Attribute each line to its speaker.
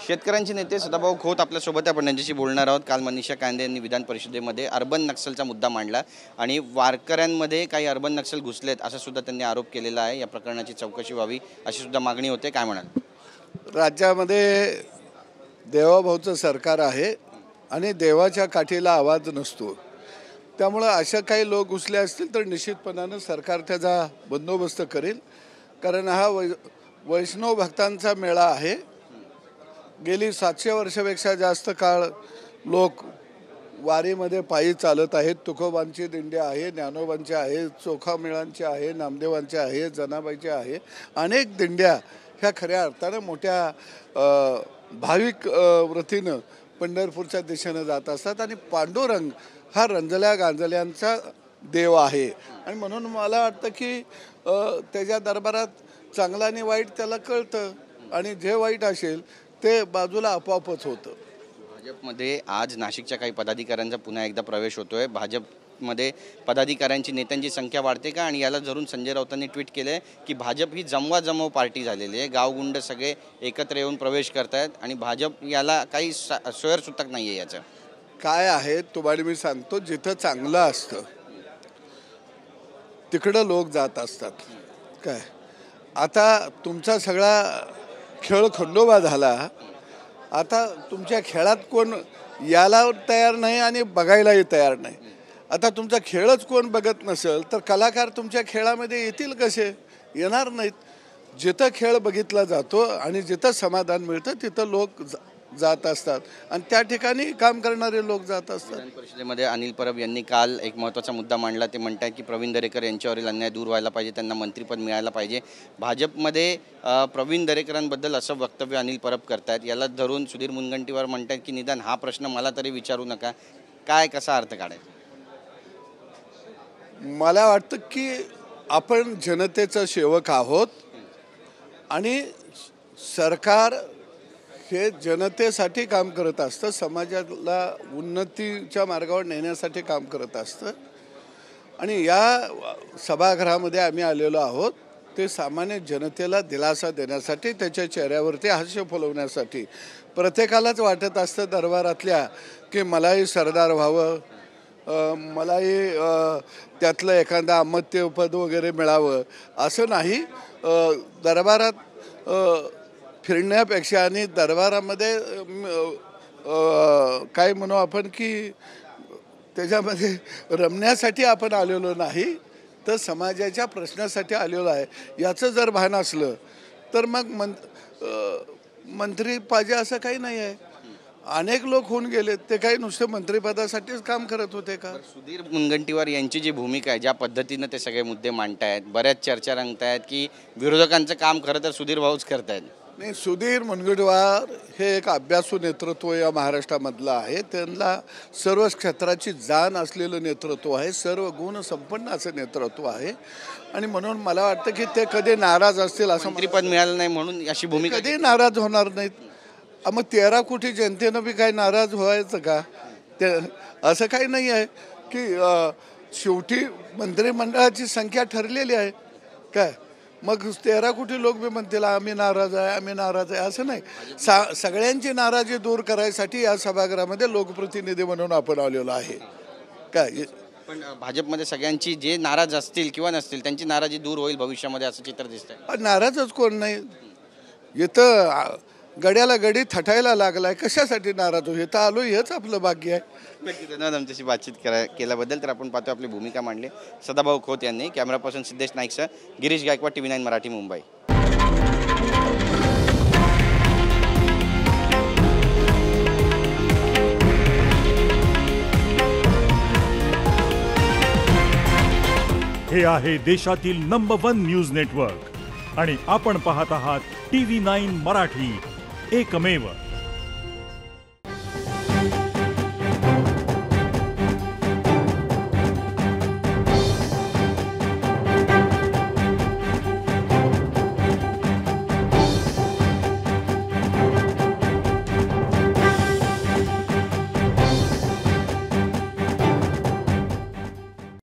Speaker 1: शेतकऱ्यांचे नेते सदाभाऊ खोत आपल्यासोबत आपण त्यांच्याशी बोलणार आहोत। काल मनीषा कांदे यांनी विधान परिषदेमध्ये अर्बन नक्षलचा मुद्दा मांडला आणि वारकऱ्यांमध्ये काही अर्बन नक्षल घुसलेत असा सुद्धा त्यांनी आरोप केलेला आहे। या प्रकरणाची चौकशी व्हावी अशी सुद्धा मागणी होते। काय म्हणाल?
Speaker 2: राज्यामध्ये देवाभाऊचं सरकार आहे आणि देवाच्या काठीला आवाज नसतो, त्यामुळे अशा काही लोक घुसले असतील तर निश्चितपणाने सरकार त्याचा बंदोबस्त करेल। कारण हा वैष्णव भक्तांचा मेळा आहे। गेली 700 वर्षापेक्षा जास्त काळ लोक वारीमध्ये पायी चालत आहेत। तुकोबांची दिंडी आहे, ज्ञानोबांची आहे, चोखामेळांची आहे, नामदेवांची आहे, जनाबाईची आहे। अनेक दिंड्या ह्या खऱ्या अर्थानं मोठ्या भाविक वृत्तीनं पंढरपूरच्या दिशेने जात असतात आणि पांडुरंग हा रंजल्या गांजल्यांचा देव आहे आणि म्हणून मला वाटतं की त्याच्या दरबारात चांगला आणि वाईट त्याला कळतं आणि जे वाईट असेल ते बाजूला आपोआपच होतं।
Speaker 1: भाजपमध्ये आज नाशिकच्या काही पदाधिकाऱ्यांचा पुन्हा एकदा प्रवेश होतोय। भाजपमध्ये पदाधिकाऱ्यांची नेत्यांची संख्या वाढते का? आणि याला धरून संजय राऊतांनी ट्विट केलंय की भाजप ही जमवाजमव पार्टी झालेली आहे, गावगुंड सगळे एकत्र येऊन प्रवेश करतायत आणि भाजप याला काही स्वैरसूतक नाही आहे। याचं
Speaker 2: काय आहे तुम्हाला मी सांगतो, जिथं चांगलं असतं तिकडं लोक जात असतात। काय आता तुमचा सगळा खेळ खंडोबा झाला, आता तुमच्या खेळात कोण याला तयार नाही आणि बघायलाही तयार नाही। आता तुमचा खेळच कोण बघत नसेल तर कलाकार तुमच्या खेळामध्ये येतील कसे? येणार नाहीत। जिथं खेळ बघितला जातो आणि जिथं समाधान मिळतं तिथं लोक जात असतात आणि त्या ठिकाणी काम करणारे लोक जात असतात।
Speaker 1: विधान परिषदेमध्ये अनिल परब यांनी काल एक महत्त्वाचा मुद्दा मांडला। ते म्हणतात की प्रवीण दरेकर यांच्यावरील अन्याय दूर व्हायला पाहिजे, त्यांना मंत्रिपद मिळायला पाहिजे। भाजपमध्ये प्रवीण दरेकरांबद्दल असं वक्तव्य अनिल परब करतात। याला धरून सुधीर मुनगंटीवार म्हणतात की निदान हा प्रश्न मला तरी विचारू नका। काय कसा अर्थ काढायचा?
Speaker 2: मला वाटतं की आपण जनतेचा सेवक आहोत आणि सरकार हे जनतेसाठी काम करत असतं, समाजाला उन्नतीच्या मार्गावर नेण्यासाठी काम करत असतं आणि या सभागृहामध्ये आम्ही आलेलो आहोत ते सामान्य जनतेला दिलासा देण्यासाठी, त्याच्या चेहऱ्यावरती हास्य फुलवण्यासाठी। प्रत्येकालाच वाटत असतं दरबारातल्या की मलाही सरदार व्हावं, मलाही त्यातलं एखादा अमत्यपद वगैरे मिळावं, असं नाही। दरबारात फिरण्यापेक्षा आणि दरबारामध्ये काय म्हणू आपण की त्याच्यामध्ये रमण्यासाठी आपण आलेलो नाही तर समाजाच्या प्रश्नासाठी आलेलो आहे। याचं जर भान असलं तर मग मंत्री पाहिजे असं काही नाही आहे। अनेक लोक होऊन गेले, ते काही नुसते मंत्रिपदासाठीच काम करत होते का?
Speaker 1: सुधीर मुनगंटीवार यांची जी भूमिका आहे, ज्या पद्धतीनं ते सगळे मुद्दे मांडतायत, बऱ्याच चर्चा रंगतायत की विरोधकांचं काम खरं तर सुधीर भाऊच करतायत।
Speaker 2: नाही, सुधीर मुनगंटीवार हे एक अभ्यासू नेतृत्व या महाराष्ट्रामधलं आहे। त्यांना सर्व क्षेत्राची जाण असलेलं नेतृत्व आहे, सर्व गुण संपन्न असं नेतृत्व आहे आणि म्हणून मला वाटतं की ते कधी नाराज असतील असं
Speaker 1: मंत्रिपद मिळालं नाही म्हणून अशी भूमिका
Speaker 2: कधी नाराज होणार नाहीत। मग 13 कोटी जनतेनं बी काही नाराज व्हायचं का? ते असं काही नाही आहे की शेवटी मंत्रिमंडळाची संख्या ठरलेली आहे काय, मग 13 कोटी लोक बी म्हणतील आम्ही नाराज आहे, आम्ही नाराज आहे, असं नाही। सगळ्यांची नाराजी दूर करायसाठी या सभागृहामध्ये लोकप्रतिनिधी म्हणून आपण आलेलो आहे काय।
Speaker 1: पण भाजपमध्ये सगळ्यांची जे नाराज असतील किंवा नसतील त्यांची नाराजी दूर होईल भविष्यामध्ये असं चित्र दिसतंय।
Speaker 2: नाराजच कोण नाही, इथं गड्याला गडी थटायला लागलाय, कशासाठी नाराज हो? इथं आलो हेच आपलं भाग्य आहे।
Speaker 1: नक्की धन्यवाद आमच्याशी बातचीत केल्याबद्दल। तर आपण पाहतो आपली भूमिका मांडली सदाभाऊ खोत यांनी। कॅमेरा पर्सन सिद्धेश नाईकसह गिरीश गायकवाड, TV9 मराठी, मुंबई।
Speaker 3: हे आहे देशातील नंबर 1 न्यूज नेटवर्क आणि आपण पाहत आहात TV9 मराठी, एकमेव।